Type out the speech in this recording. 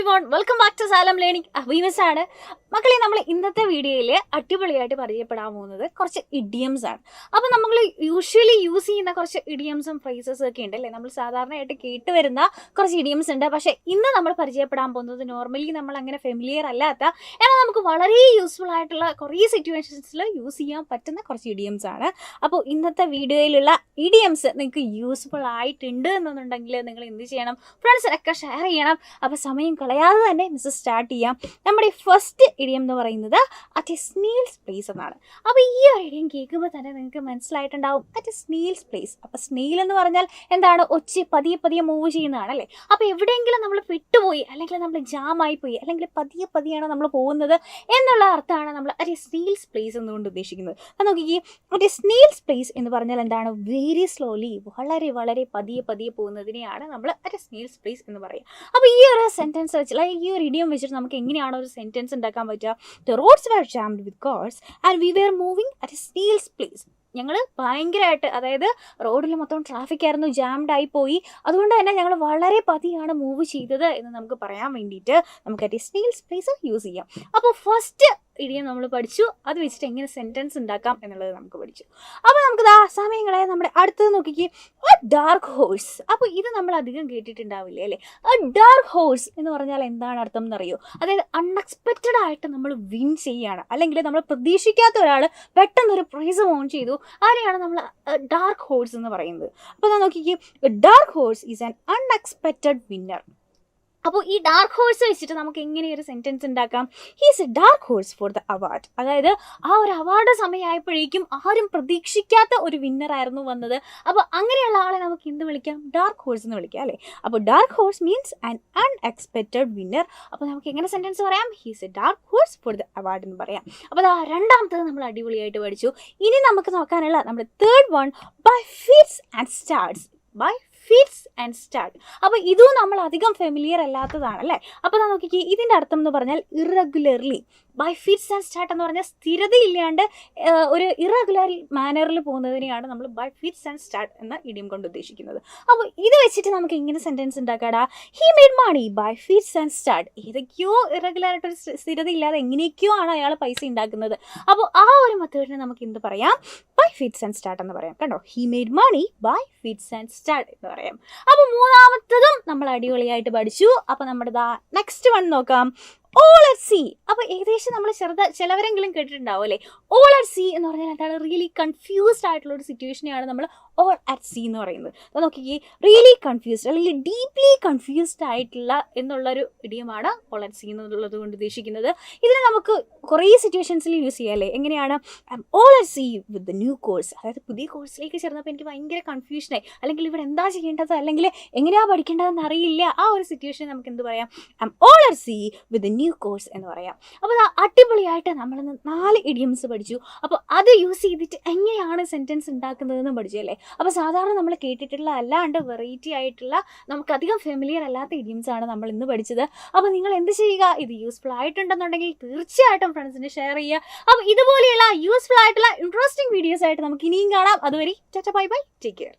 everyone, welcome back to Xylem Learning. Venus ആണ് മക്കളെ. നമ്മൾ ഇന്നത്തെ വീഡിയോയിൽ അടിപൊളിയായിട്ട് പരിചയപ്പെടാൻ പോകുന്നത് കുറച്ച് ഇഡിയംസ് ആണ്. അപ്പോൾ നമ്മൾ യൂഷ്വലി യൂസ് ചെയ്യുന്ന കുറച്ച് ഇഡിയംസും ഫ്രേസസും ഒക്കെ ഉണ്ട് അല്ലേ. നമ്മൾ സാധാരണയായിട്ട് കേട്ട് വരുന്ന കുറച്ച് ഇഡിയംസ് ഉണ്ട്. പക്ഷേ ഇന്ന് നമ്മൾ പരിചയപ്പെടാൻ പോകുന്നത് നോർമലി നമ്മൾ അങ്ങനെ ഫെമിലിയർ അല്ലാത്ത എന്നാൽ നമുക്ക് വളരെ യൂസ്ഫുൾ ആയിട്ടുള്ള കുറേ സിറ്റുവേഷൻസിൽ യൂസ് ചെയ്യാൻ പറ്റുന്ന കുറച്ച് ഇഡിയംസ് ആണ്. അപ്പോൾ ഇന്നത്തെ വീഡിയോയിലുള്ള ഇഡിയംസ് നിങ്ങൾക്ക് യൂസ്ഫുൾ ആയിട്ടുണ്ട് എന്നുണ്ടെങ്കിൽ നിങ്ങൾ എന്ത് ചെയ്യണം? ഫ്രണ്ട്സിനൊക്കെ ഷെയർ ചെയ്യണം. അപ്പോൾ സമയം കളയാതെ തന്നെ മിസ് സ്റ്റാർട്ട് ചെയ്യാം. നമ്മുടെ ഫസ്റ്റ് ഇഡിയം എന്ന് പറയുന്നത് അറ്റ് എ സ്നീൽസ് പ്ലേസ് എന്നാണ്. അപ്പോൾ ഈ ഒരു ഇഡിയം കേൾക്കുമ്പോൾ തന്നെ നിങ്ങൾക്ക് മനസ്സിലായിട്ടുണ്ടാവും അറ്റ് എ സ്നീൽസ് പ്ലേസ്. അപ്പോൾ സ്നീൽ എന്ന് പറഞ്ഞാൽ എന്താണ്? ഒച്ച പതിയെ പതിയെ മൂവ് ചെയ്യുന്നതാണ് അല്ലേ. അപ്പോൾ എവിടെയെങ്കിലും നമ്മൾ പെട്ടുപോയി, അല്ലെങ്കിൽ നമ്മൾ ജാമായി പോയി, അല്ലെങ്കിൽ പതിയെ പതിയാണ് നമ്മൾ പോകുന്നത് എന്നുള്ള അർത്ഥമാണ് നമ്മൾ അറ്റ് എ സ്നീൽസ് പ്ലേസ് എന്നുകൊണ്ട് ഉദ്ദേശിക്കുന്നത്. അത് നോക്കിക്കേ, അറ്റ് എ സ്നീൽസ് പ്ലേസ് എന്ന് പറഞ്ഞാൽ എന്താണ്? വെരി സ്ലോലി, വളരെ വളരെ പതിയെ പതിയെ പോകുന്നതിനെയാണ് നമ്മൾ അറ്റ് എ സ്നീൽസ് പ്ലേസ് എന്ന് പറയുക. അപ്പോൾ ഈ ഒരു സെൻറ്റൻസ് വെച്ചിട്ട്, ഈ ഒരു ഇഡിയം വെച്ചിട്ട് നമുക്ക് എങ്ങനെയാണ് ഒരു സെൻറ്റൻസ് ഉണ്ടാക്കാൻ പറ്റുക? The roads were jammed with cars and we were moving at a snail's place. ഞങ്ങൾ ഭയങ്കരമായിട്ട്, അതായത് റോഡിൽ മൊത്തം ട്രാഫിക് ആയിരുന്നു, ജാംഡ് ആയി പോയി, അതുകൊണ്ട് തന്നെ ഞങ്ങൾ വളരെ പതിയാണ് മൂവ് ചെയ്തത് എന്ന് നമുക്ക് പറയാൻ വേണ്ടിയിട്ട് നമുക്ക് at a snail's place use ചെയ്യാം. അപ്പോൾ ഫസ്റ്റ് ഇഡിയം നമ്മൾ പഠിച്ചു, അത് വെച്ചിട്ട് എങ്ങനെ സെൻറ്റൻസ് ഉണ്ടാക്കാം എന്നുള്ളത് നമുക്ക് പഠിച്ചു. അപ്പോൾ നമുക്ക് സമയങ്ങളെ നമ്മുടെ അടുത്തത് നോക്കിക്കേ, ഡാർക്ക് ഹോഴ്സ്. അപ്പോൾ ഇത് നമ്മൾ അധികം കേട്ടിട്ടുണ്ടാവില്ലേ അല്ലേ. ഡാർക്ക് ഹോഴ്സ് എന്ന് പറഞ്ഞാൽ എന്താണ് അർത്ഥം എന്നറിയോ? അതായത് അൺഎക്സ്പെക്റ്റഡ് ആയിട്ട് നമ്മൾ വിൻ ചെയ്യുകയാണ്, അല്ലെങ്കിൽ നമ്മൾ പ്രതീക്ഷിക്കാത്ത ഒരാൾ പെട്ടെന്നൊരു പ്രൈസ് ഓൺ ചെയ്തു, ആരെയാണ് നമ്മൾ ഡാർക്ക് ഹോഴ്സ് എന്ന് പറയുന്നത്. അപ്പോൾ ഞാൻ നോക്കിക്കേ, dark horse is an unexpected winner. അപ്പോൾ ഈ ഡാർക്ക് ഹോഴ്സ് വെച്ചിട്ട് നമുക്ക് എങ്ങനെ ഒരു സെൻറ്റൻസ് ഉണ്ടാക്കാം? He's A dark horse for the award. അതായത് ആ ഒരു അവാർഡ് സമയമായപ്പോഴേക്കും ആരും പ്രതീക്ഷിക്കാത്ത ഒരു വിന്നർ ആയിരുന്നു വന്നത്. അപ്പോൾ അങ്ങനെയുള്ള ആളെ നമുക്ക് എന്ത് വിളിക്കാം? ഡാർക്ക് ഹോഴ്സ് എന്ന് വിളിക്കാം അല്ലേ. അപ്പോൾ dark horse means an unexpected winner. അപ്പോൾ നമുക്ക് എങ്ങനെ സെൻറ്റൻസ് പറയാം? He's A dark horse for the award എന്ന് പറയാം. അപ്പോൾ രണ്ടാമത്തത് നമ്മൾ അടിപൊളിയായിട്ട് പഠിച്ചു. ഇനി നമുക്ക് നോക്കാനുള്ള നമ്മുടെ third one, by fits and starts. By fits and start. അപ്പോൾ ഇതും നമ്മൾ അധികം ഫെമിലിയർ അല്ലാത്തതാണ് അല്ലേ. അപ്പോൾ നോക്കിക്കേ, ഇതിൻ്റെ അർത്ഥം എന്ന് പറഞ്ഞാൽ irregularly. By fits and start എന്ന് പറഞ്ഞാൽ സ്ഥിരതയില്ലാണ്ട് ഒരു ഇറഗുലർ മാനറിൽ പോകുന്നതിനെയാണ് നമ്മൾ ബൈ ഫിറ്റ്സ് ആൻഡ് സ്റ്റാർട്ട് എന്ന ഇഡിയം കൊണ്ട് ഉദ്ദേശിക്കുന്നത്. അപ്പോൾ ഇത് വെച്ചിട്ട് നമുക്ക് എങ്ങനെ സെൻറ്റൻസ് ഉണ്ടാക്കാടാ? He made money by fits and start. ഏതൊക്കെയോ ഇറഗുലറായിട്ടൊരു സ്ഥിരത ഇല്ലാതെ എങ്ങനെയൊക്കെയോ ആണ് അയാൾ പൈസ ഉണ്ടാക്കുന്നത്. അപ്പോൾ ആ ഒരു മെത്തേഡിനെ നമുക്ക് എന്ത് പറയാം? ബൈ ഫിറ്റ്സ് ആൻഡ് സ്റ്റാർട്ട് എന്ന് പറയാം. കണ്ടോ, he made money by fits and start എന്ന് പറയാം. അപ്പോൾ മൂന്നാമത്തതും നമ്മൾ അടിപൊളിയായിട്ട് പഠിച്ചു. അപ്പോൾ നമ്മുടെ നെക്സ്റ്റ് വൺ നോക്കാം, ഓൾ അറ്റ് സീ. അപ്പോൾ ഏകദേശം നമ്മൾ ചിലവരെങ്കിലും കേട്ടിട്ടുണ്ടാവും അല്ലേ. ഓൾ അറ്റ് സീ എന്ന് പറഞ്ഞാൽ എന്താണ്? റിയലി കൺഫ്യൂസ്ഡ് ആയിട്ടുള്ള ഒരു സിറ്റുവേഷനെയാണ് നമ്മൾ ഓൾ അറ്റ് സീ എന്ന് പറയുന്നത്. അത് നോക്കിക്കേ, റിയലി കൺഫ്യൂസ്ഡ് അല്ലെങ്കിൽ ഡീപ്ലി കൺഫ്യൂസ്ഡ് ആയിട്ടുള്ള എന്നുള്ളൊരു ഇഡിയമാണ് ഓൾ അറ്റ് സീ എന്നുള്ളത് കൊണ്ട് ഉദ്ദേശിക്കുന്നത്. ഇതിന് നമുക്ക് കുറേ സിറ്റുവേഷൻസിൽ യൂസ് ചെയ്യാം അല്ലേ. എങ്ങനെയാണ്? All at sea with the new course. അതായത് പുതിയ കോഴ്സിലേക്ക് ചേർന്നപ്പോൾ എനിക്ക് ഭയങ്കര കൺഫ്യൂഷനായി, അല്ലെങ്കിൽ ഇവിടെ എന്താ ചെയ്യേണ്ടത്, അല്ലെങ്കിൽ എങ്ങനെയാണ് പഠിക്കേണ്ടതെന്ന് അറിയില്ല. ആ ഒരു സിറ്റുവേഷൻ നമുക്ക് എന്ത് പറയാം? All at sea with the new course എന്ന് പറയാം. അപ്പോൾ അടിപൊളിയായിട്ട് നമ്മളിന്ന് 4 ഇഡിയംസ് പഠിച്ചു. അപ്പോൾ അത് യൂസ് ചെയ്തിട്ട് എങ്ങനെയാണ് സെൻറ്റൻസ് ഉണ്ടാക്കുന്നതെന്നും പഠിച്ചു അല്ലേ. അപ്പോൾ സാധാരണ നമ്മൾ കേട്ടിട്ടുള്ള അല്ലാണ്ട് വെറൈറ്റി ആയിട്ടുള്ള നമുക്കധികം ഫെമിലിയർ അല്ലാത്ത ഇഡിയംസ് ആണ് നമ്മൾ ഇന്ന് പഠിച്ചത്. അപ്പോൾ നിങ്ങൾ എന്ത് ചെയ്യുക? ഇത് യൂസ്ഫുൾ ആയിട്ടുണ്ടെന്നുണ്ടെങ്കിൽ തീർച്ചയായിട്ടും ഫ്രണ്ട്സിന് ഷെയർ ചെയ്യുക. അപ്പോൾ ഇതുപോലെയുള്ള യൂസ്ഫുൾ ആയിട്ടുള്ള ഇൻട്രസ്റ്റിംഗ് വീഡിയോസ് ആയിട്ട് നമുക്ക് ഇനിയും കാണാം. അതുവരെ tata bye bye, take care.